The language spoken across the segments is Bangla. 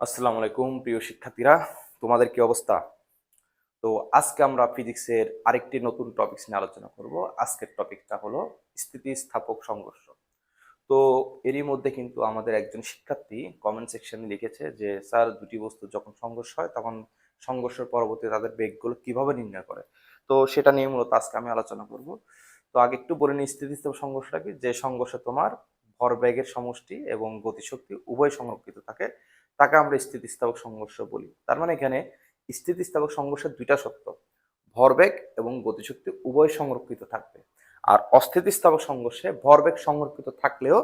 আসসালামু আলাইকুম প্রিয় শিক্ষার্থীরা, তোমাদের কি অবস্থা? তো আজকে আমরা ফিজিক্সের আরেকটি নতুন টপিকস নিয়ে আলোচনা করব। আজকের টপিকটা হলো স্থিতিস্থাপক সংঘর্ষ। তো এরই মধ্যে কিন্তু আমাদের একজন শিক্ষার্থী কমেন্ট সেকশনে লিখেছে যে স্যার, দুটি বস্তু যখন সংঘর্ষ হয় তখন সংঘর্ষের পরবর্তীতে তাদের বেগগুলো কিভাবে নির্ণয় করে। তো সেটা নিয়ে মূলত আজকে আমি আলোচনা করব। তো আগে একটু বলে নিই স্থিতিস্থাপক সংঘর্ষটা কি। যে সংঘর্ষে তোমার ভরবেগের সমষ্টি এবং গতিশক্তি উভয় সংরক্ষিত থাকে তাকে আমরা স্থিতিস্থাপক সংঘর্ষ বলি। তার মানে এখানে স্থিতিস্থাপক সংঘর্ষের দুইটা সত্য, ভরবেগ এবং গতিশক্তি উভয় সংরক্ষিত থাকবে। আর অস্থিতিস্থাপক সংঘর্ষে ভরবেগ সংরক্ষিত থাকলেও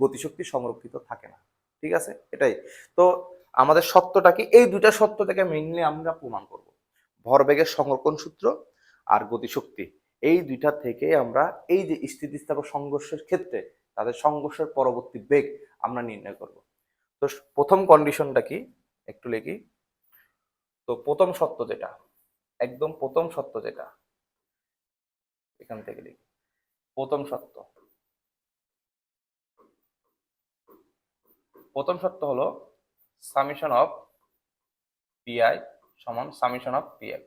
গতিশক্তি সংরক্ষিত থাকে না। ঠিক আছে, এটাই। তো আমাদের সত্যটা কি, এই দুইটা সত্য থেকে মেইনলি আমরা প্রমাণ করব। ভরবেগের সংরক্ষণ সূত্র আর গতিশক্তি, এই দুইটা থেকে আমরা এই যে স্থিতিস্থাপক সংঘর্ষের ক্ষেত্রে তাদের সংঘর্ষের পরবর্তী বেগ আমরা নির্ণয় করব। তো প্রথম কন্ডিশনটা কি একটু লিখি। তো প্রথম সত্য যেটা, একদম প্রথম সত্য যেটা, এখান থেকে লিখি। প্রথম সত্য হলো সামেশন অফ পিআই সমান সামেশন অফ পিএল।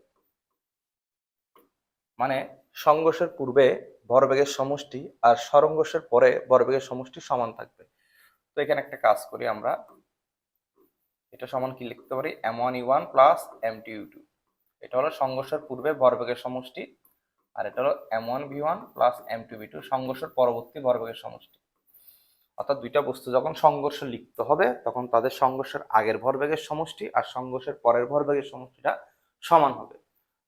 মানে সংঘর্ষের পূর্বে ভরবেগের সমষ্টি আর সংঘর্ষের পরে ভরবেগের সমষ্টি সমান থাকবে। তো এখানে একটা কাজ করি আমরা, এটা সমান কি লিখতে পারি, m1u1 প্লাস m2u2। এটা হলো সংঘর্ষের পূর্বে ভরবেগের সমষ্টি, আর এটা হলো m1v1 প্লাস m2v2 সংঘর্ষের পরবর্তী ভরবেগের সমষ্টি। অর্থাৎ দুইটা বস্তু যখন সংঘর্ষ লিপ্ত হবে তখন তাদের সংঘর্ষের আগের ভরবেগের সমষ্টি আর সংঘর্ষের পরের ভরবেগের সমষ্টিটা সমান হবে।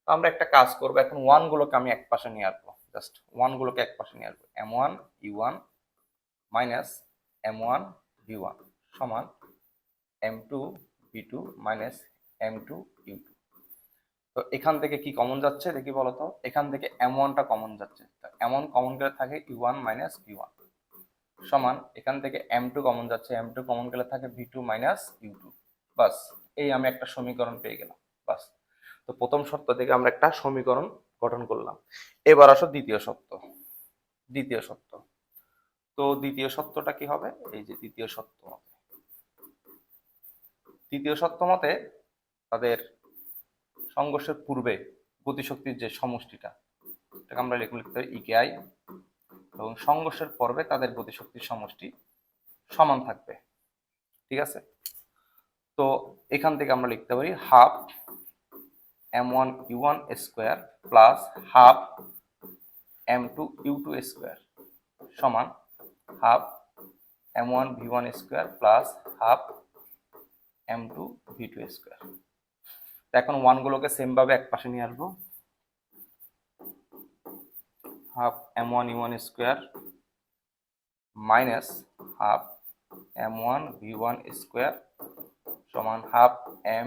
তো আমরা একটা কাজ করব, এখন ওয়ান গুলোকে আমি এক পাশে নিয়ে আসবো, জাস্ট ওয়ান গুলোকে এক পাশে নিয়ে আসবো। m1u1 মাইনাস m1v1 সমান m2v2 মাইনাস m2u2। তো এখান থেকে কি কমন যাচ্ছে দেখি বলতো, এখান থেকে m1টা কমন যাচ্ছে, m1 কমন গেলে থাকে u1 মাইনাস v1 সমান, এখান থেকে m2 কমন যাচ্ছে, m2 কমন গেলে থাকে v2 মাইনাস u2। বাস, এই আমি একটা সমীকরণ পেয়ে গেলাম। বাস, তো প্রথম শর্ত থেকে আমরা একটা সমীকরণ গঠন করলাম। এবার আসো দ্বিতীয় সত্য। দ্বিতীয় সত্য, তো দ্বিতীয় সত্যটা কি হবে, এই যে দ্বিতীয় সত্য মতে, দ্বিতীয় সত্য মতে তাদের সংঘর্ষের পূর্বে গতিশক্তির যে সমষ্টিটা, এটাকে আমরা লিখতে পারি ইকেআই, এবং সংঘর্ষের পর্বে তাদের গতিশক্তির সমষ্টি সমান থাকবে। ঠিক আছে, তো এখান থেকে আমরা লিখতে পারি half m1u1 square plus half m2u2 square সমান half m1v1 square plus half m2v2 square. এখন ওয়ান গুলোকে সেম ভাবে এক পাশে নিয়ে আসবো, half m1u1 square minus half m1v1 square সমান half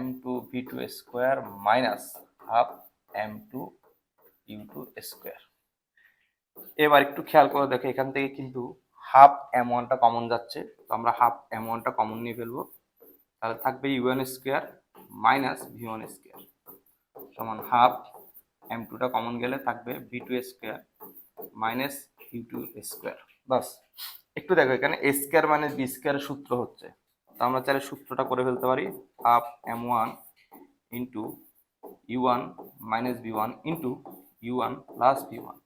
m2v2 square minus half m2u2 square. এবার একটু খেয়াল করে দেখো, এখান থেকে কিন্তু হাফ m1টা কমন যাচ্ছে, তো আমরা হাফ m1টা কমন নিয়ে ফেলবো, তাহলে থাকবে u1 square minus v1 square সমান হাফ m2টা কমন গেলে থাকবে v2 square minus u2 square. বাস, একটু দেখো এখানে a স্কোয়ার মাইনাস b স্কোয়ারের সূত্র হচ্ছে, তো আমরা চাইলে সূত্রটা করে ফেলতে পারি, half m1 into u1 minus v1 into u1 plus v1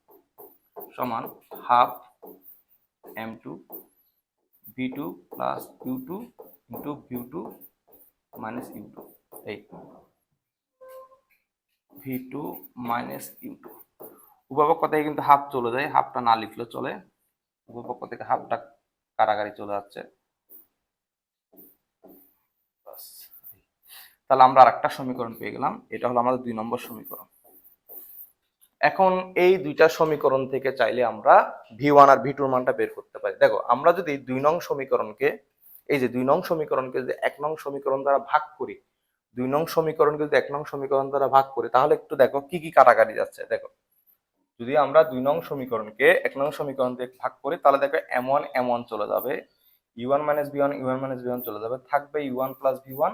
সমান half m2 v2 plus u2 into v2 minus u2, এই v2 মাইনাস u2। উপপক্ষ থেকে কিন্তু হাফ চলে যায়, হাফটা না লিখলে চলে, উপপক্ষ থেকে হাফটা কারাগারি চলে যাচ্ছে। তাহলে আমরা আরেকটা সমীকরণ পেয়ে গেলাম, এটা হলো আমাদের 2 নম্বর সমীকরণ। এখন এই দুইটা সমীকরণ থেকে চাইলে আমরা v1 আর v2 এর মানটা বের করতে পারি। দেখো, আমরা যদি 2 নং সমীকরণকে, এই যে 2 নং সমীকরণকে যদি 1 নং সমীকরণ দ্বারা ভাগ করি, 2 নং সমীকরণকে যদি 1 নং সমীকরণ দ্বারা ভাগ করি, তাহলে একটু দেখো কি কি কাটাকাটি যাচ্ছে। দেখো, যদি আমরা 2 নং সমীকরণকে 1 নং সমীকরণ দিয়ে ভাগ করি, তাহলে দেখো m1 m1 চলে যাবে, u1 minus v1 u1 minus v1 চলে যাবে, থাকবে u1 প্লাস v1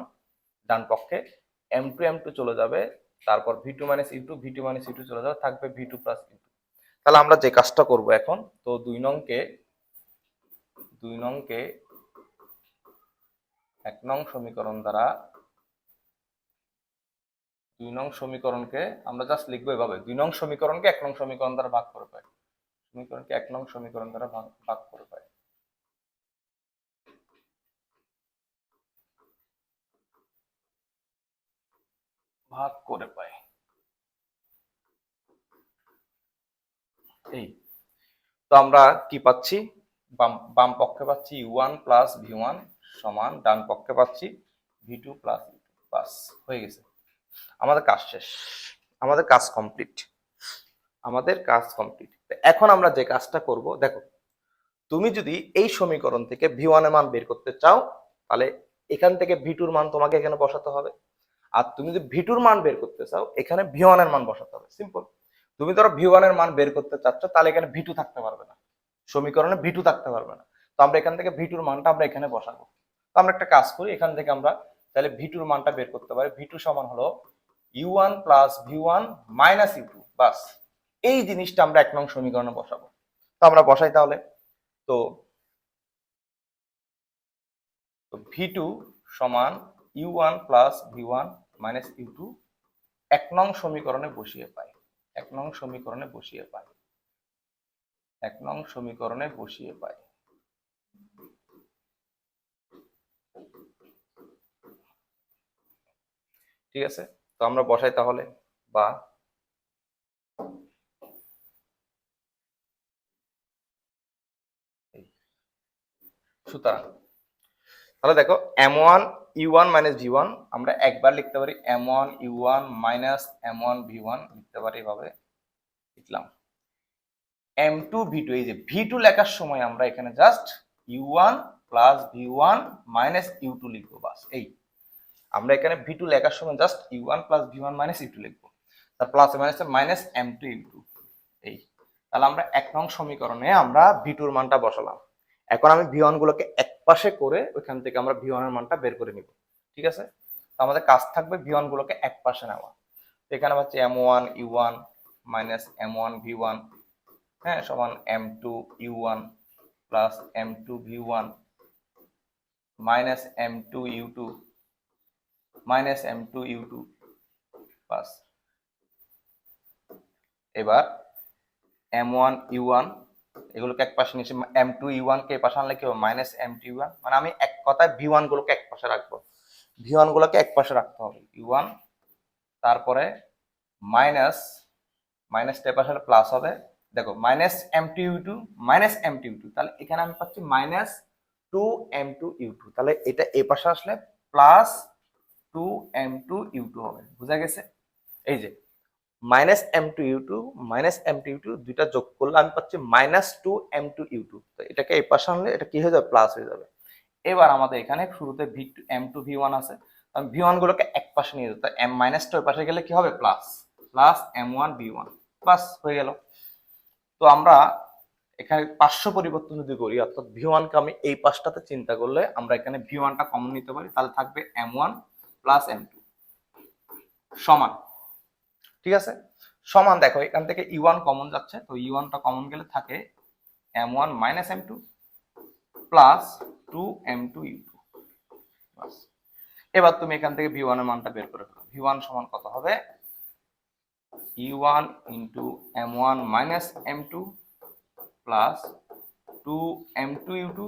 ডান পক্ষে, m2 m2 চলে যাবে, তারপর v2 minus u2 v2 minus u2 চলে যাবে, থাকবে v2 প্লাস u2। তাহলে আমরা যে কাজটা করব এখন, তো 2 নংকে এক নং সমীকরণ দ্বারা 2 নং সমীকরণকে আমরা জাস্ট লিখবো এভাবে, 2 নং সমীকরণকে 1 নং সমীকরণ দ্বারা ভাগ করে পাই, সমীকরণকে 1 নং সমীকরণ দ্বারা ভাগ করে পাই। ভাগ করে পাই এই। তো আমরা কি পাচ্ছি, বাম পক্ষে পাচ্ছি u1 প্লাস v1 সমান ডান পক্ষে পাচ্ছি v2 প্লাস u2। বাস হয়ে গেছে, আমাদের কাজ শেষ, আমাদের কাজ কমপ্লিট, আমাদের কাজ কমপ্লিট। এখন আমরা যে কাজটা করব, দেখো তুমি যদি এই সমীকরণ থেকে v1 এর মান বের করতে চাও তাহলে এখান থেকে v2 এর মান তোমাকে এখানে বসাতে হবে, আর তুমি যদি v2 এর মান বের করতে চাও এখানে v1 এর মান বসাতে হবে, সিম্পল। তুমি ধরো v1 এর মান বের করতে চাচ্ছ, তাহলে এখানে v2 থাকতে পারবে না, সমীকরণে v2 থাকতে পারবে না। তো আমরা এখান থেকে v2 এর মানটা আমরা এখানে বসাবো। তো আমরা একটা কাজ করি, এখান থেকে আমরা তাহলে v2 এর মানটা বের করতে পারি। v2 সমান হলো u1 plus v1 minus u2। বাস এই জিনিসটা আমরা 1 নং সমীকরণে বসাবো। তো আমরা বসাই তাহলে। তো v2 সমান u1 plus v1 minus u2 1 নং সমীকরণে বসিয়ে পাই, 1 নং সমীকরণে বসিয়ে পাই, 1 নং সমীকরণে বসিয়ে পাই। ঠিক আছে, তো আমরা বসাই তাহলে, বা সুতরাং তাহলে দেখো m1 u1 মাইনাস v1 আমরা একবার লিখতে পারি, m1 u1 minus m1 v1 লিখতে পারি এভাবে, লিখলাম। m2 v2, এই যে v2 লেখার সময় আমরা এখানে just u1 plus v1 minus u2 লিখবো। বাস এই, আমরা এখানে v2 লেখার সময় just u1 plus v1 minus u2 লিখবো, তার প্লাস মাইনাসে মাইনাস m2 u2 এই। তাহলে আমরা 1 নং সমীকরণে আমরা v2 এর মানটা বসালাম। এখন আমি v1 গুলোকে এক পাশে করে ওইখান থেকে আমরা v1 এর মানটা বের করে নিব। ঠিক আছে, তো আমাদের কাজ থাকবে v1 গুলোকে এক পাশে নেওয়া। এখানে পাচ্ছি m1 u1 minus m1 v1 হ্যাঁ সমান m2 u1 plus m2 v1 minus m2 u2 minus m2 u2। বাস এবার m1 u1 এগুলোকে এক পাশে নিয়েছি, m2 u1 কে পাশে আনলে কি হবে মাইনাস m2 u1, মানে আমি এক কথায় v1 গুলোকে এক পাশে রাখবো, v1 গুলোকে এক পাশে রাখতে হবে u1, তারপরে মাইনাস মাইনাসটা এ পাশে প্লাস হবে, দেখো minus m2 u2 minus m2 u2, তাহলে এখানে আমি পাচ্ছি মাইনাস 2m2 u2, তাহলে এটা এই পাশে আসলে প্লাস 2m2 u2 হবে। বুঝা গেছে? এই যে minus m2 u2 minus m2 u2 দুইটা যোগ করলে আমি পাচ্ছি মাইনাস 2m2 u2, তো এটাকে এই পাশে আনলে এটা কি হয়ে যাবে প্লাস হয়ে যাবে। এবার আমাদের এখানে শুরুতে m2 v1 আছে, আমি v1 গুলোকে এক পাশে নিয়ে যেতে, m মাইনাসটা ওই পাশে গেলে কি হবে প্লাস, প্লাস m1 v1। বাস হয়ে গেল। তো আমরা এখানে পার্শ্ব পরিবর্তন যদি করি, অর্থাৎ v1 কে আমি এই পাশটাতে চিন্তা করলে আমরা এখানে v1 টা কমন নিতে পারি, তাহলে থাকবে m1 প্লাস m2 সমান, ঠিক আছে সমান। দেখো এখান থেকে u1 কমন যাচ্ছে, তো u1 টা কমন গেলে থাকে m1 minus m2 plus 2m2 u2। বাস এবার তুমি এখান থেকে v1 এর মানটা বের করে ফেলো। v1 সমান কত হবে, u1 into m1 minus m2 plus 2m2 u2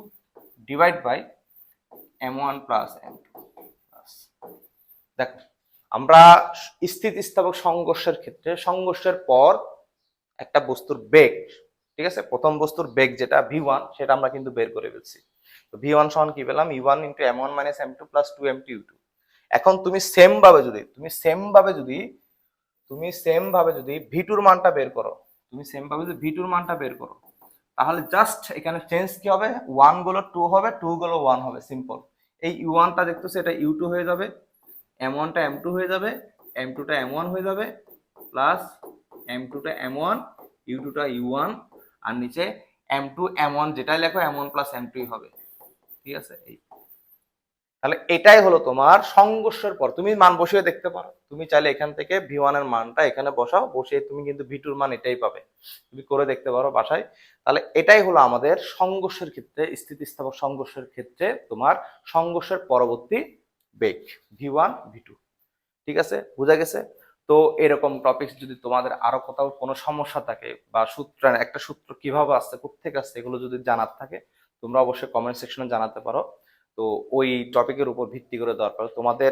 divide by m1 plus m2। দেখো আমরা স্থিতিস্থাপক সংঘর্ষের ক্ষেত্রে সংঘর্ষের পর একটা বস্তুর বেগ, ঠিক আছে প্রথম বস্তুর বেগ যেটা v1 সেটা আমরা কিন্তু বের করে ফেলছি। তো v1 সমান কি পেলাম, u1 into m1 minus m2 plus 2m2 u2। এখন তুমি সেম ভাবে যদি v2 এর মানটা বের করো, তাহলে জাস্ট এখানে চেঞ্জ কি হবে, 1 গুলো 2 হবে, 2 গুলো 1 হবে, সিম্পল। এই u1 টা দেখতেছো এটা u2 হয়ে যাবে, m1 টা m2 হয়ে যাবে, m2 টা m1 হয়ে যাবে, প্লাস m2 টা m1, u2 টা u1, আর নিচে m2 m1 যেটাই লেখো m1 প্লাস m2 হবে। ঠিক আছে, এই তাহলে এটাই হলো তোমার সংঘর্ষের পর। তুমি মান বসিয়ে দেখতে পারো, তুমি চাইলে এখান থেকে V1 এর মানটা এখানে বসাও, বসিয়ে তুমি কিন্তু V2 এর মান এটাই পাবে, তুমি করে দেখতে পারো বাসায়। তাহলে এটাই হলো আমাদের সংঘর্ষের ক্ষেত্রে, স্থিতিস্থাপক সংঘর্ষের ক্ষেত্রে তোমার সংঘর্ষের পরবর্তী বেগ V1 V2। ঠিক আছে, বোঝা গেছে? তো এরকম টপিকস যদি তোমাদের আরো কোথাও কোনো সমস্যা থাকে বা সূত্র, একটা সূত্র কিভাবে আসছে, কোত্থেকে আসছে, এগুলো যদি জানার থাকে তোমরা অবশ্যই কমেন্ট সেকশনে জানাতে পারো। তো ওই টপিকের উপর ভিত্তি করে দরকার তোমাদের,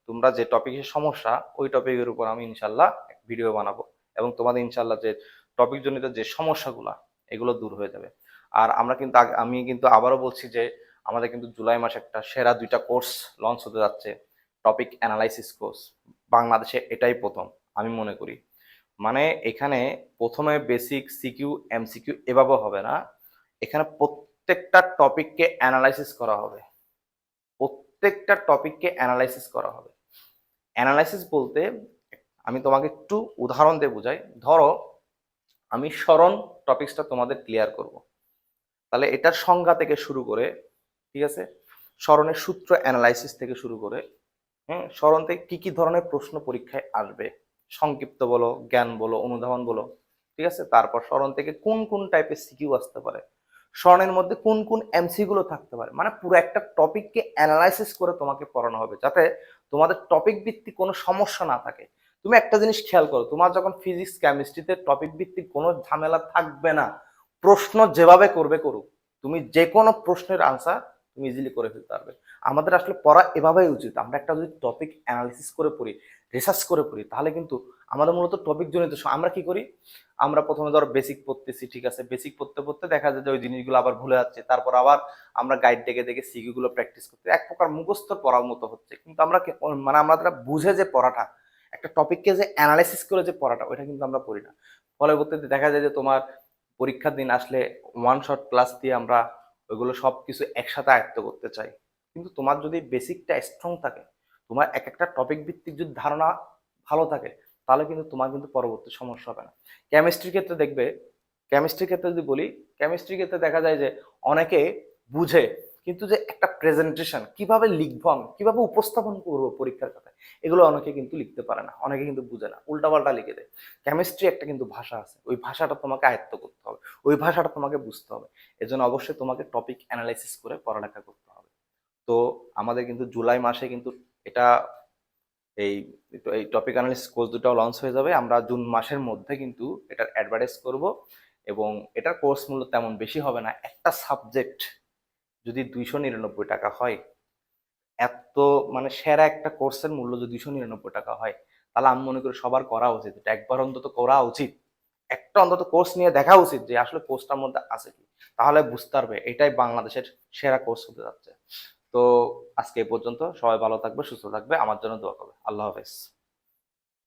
তোমরা যে টপিকের সমস্যা ওই টপিকের উপর আমি ইনশাল্লাহ ভিডিও বানাবো, এবং তোমাদের ইনশাল্লাহ যে টপিক জনিত যে সমস্যাগুলো এগুলো দূর হয়ে যাবে। আর আমরা কিন্তু আমি কিন্তু আবারও বলছি যে আমাদের কিন্তু জুলাই মাসে একটা সেরা 2টা কোর্স লঞ্চ হতে যাচ্ছে, টপিক অ্যানালাইসিস কোর্স। বাংলাদেশে এটাই প্রথম আমি মনে করি। মানে এখানে প্রথমে বেসিক সিকিউ এমসিকিউ এভাবে হবে না, এখানে প্রত্যেকটা টপিককে অ্যানালাইসিস করা হবে, প্রত্যেকটা টপিককে অ্যানালাইসিস করা হবে। অ্যানালাইসিস বলতে আমি তোমাকে একটু উদাহরণ দিয়ে বুঝাই। ধরো আমি স্মরণ টপিকসটা তোমাদের ক্লিয়ার করব, তাহলে এটার সংজ্ঞা থেকে শুরু করে, ঠিক আছে, স্মরণের সূত্র অ্যানালাইসিস থেকে শুরু করে, হ্যাঁ, স্মরণ থেকে কি কি ধরনের প্রশ্ন পরীক্ষায় আসবে, সংক্ষিপ্ত বলো, জ্ঞান বলো, অনুধাবন বলো, ঠিক আছে, তারপর স্মরণ থেকে কোন কোন টাইপের সিকিউ আসতে পারে, স্মরণের মধ্যে কোন কোন এমসি গুলো থাকতে পারে, মানে পুরো একটা টপিককে অ্যানালাইসিস করে তোমাকে পড়ানো হবে, যাতে তোমাদের টপিক ভিত্তিক কোনো সমস্যা না থাকে। তুমি একটা জিনিস খেয়াল করো, তোমার যখন ফিজিক্স কেমিস্ট্রিতে টপিক ভিত্তিক কোনো ঝামেলা থাকবে না, প্রশ্ন যেভাবে করবে করুক, তুমি যে কোনো প্রশ্নের আনসার তুমি ইজিলি করে ফেলতে পারবে। আমাদের আসলে পড়া এভাবেই উচিত, আমরা একটা যদি টপিক অ্যানালিসিস করে পড়ি, রিসার্চ করে পড়ি, তাহলে কিন্তু আমাদের মূলত টপিক জনিত আমরা কি করি, আমরা প্রথমে ধরো বেসিক পড়তেছি, ঠিক আছে, বেসিক পড়তে পড়তে দেখা যায় যে ওই জিনিসগুলো আবার ভুলে যাচ্ছে, তারপর আবার আমরা গাইড দেখে দেখে সিকিউ গুলো প্র্যাকটিস করতে, এক প্রকার মুখস্থ পড়ার মতো হচ্ছে। কিন্তু আমরা মানে আমরা বুঝে যে পড়াটা, একটা টপিককে যে অ্যানালাইসিস করে যে পড়াটা, ওইটা কিন্তু আমরা পড়ি না। পরবর্তীতে দেখা যায় যে তোমার পরীক্ষার দিন আসলে ওয়ান শট ক্লাস দিয়ে আমরা ওইগুলো সব কিছু একসাথে আয়ত্ত করতে চাই। কিন্তু তোমার যদি বেসিকটা স্ট্রং থাকে, তোমার এক একটা টপিক ভিত্তিক যদি ধারণা ভালো থাকে, তাহলে কিন্তু তোমার কিন্তু পরবর্তী সমস্যা হবে না। কেমিস্ট্রির ক্ষেত্রে দেখবে, কেমিস্ট্রির ক্ষেত্রে যদি বলি, কেমিস্ট্রির ক্ষেত্রে দেখা যায় যে অনেকে বুঝে, কিন্তু যে একটা প্রেজেন্টেশন কিভাবে লিখবো, আমি কিভাবে উপস্থাপন করবো পরীক্ষার খাতায়, এগুলো অনেকে কিন্তু লিখতে পারে না, অনেকে কিন্তু বুঝে না, উল্টাপাল্টা লিখে দেয়। কেমিস্ট্রি একটা কিন্তু ভাষা আছে, ওই ভাষাটা তোমাকে আয়ত্ত করতে হবে, ওই ভাষাটা তোমাকে বুঝতে হবে। এজন্য অবশ্যই তোমাকে টপিক অ্যানালাইসিস করে পড়ালেখা করতে হবে। তো আমাদের কিন্তু জুলাই মাসে কিন্তু এটা এই এই টপিক অ্যানালিসিস কোর্স দুটাও লঞ্চ হয়ে যাবে। আমরা জুন মাসের মধ্যে কিন্তু এটার অ্যাডভার্টাইজ করব, এবং এটার কোর্স মূল্য তেমন বেশি হবে না। একটা সাবজেক্ট যদি 299 টাকা হয়, এত মানে সেরা একটা কোর্সের মূল্য যদি 299 টাকা হয়, তাহলে আমি মনে করি সবার করা উচিত, এটা একবার অন্তত করা উচিত। একটা অন্তত কোর্স নিয়ে দেখা উচিত যে আসলে কোর্সটার মধ্যে আছে কি, তাহলে বুঝতে পারবে এটাই বাংলাদেশের সেরা কোর্স হতে যাচ্ছে। তো আজকে এই পর্যন্ত, সবাই ভালো থাকবে, সুস্থ থাকবে, আমার জন্য দোয়া করবে। আল্লাহ হাফেজ।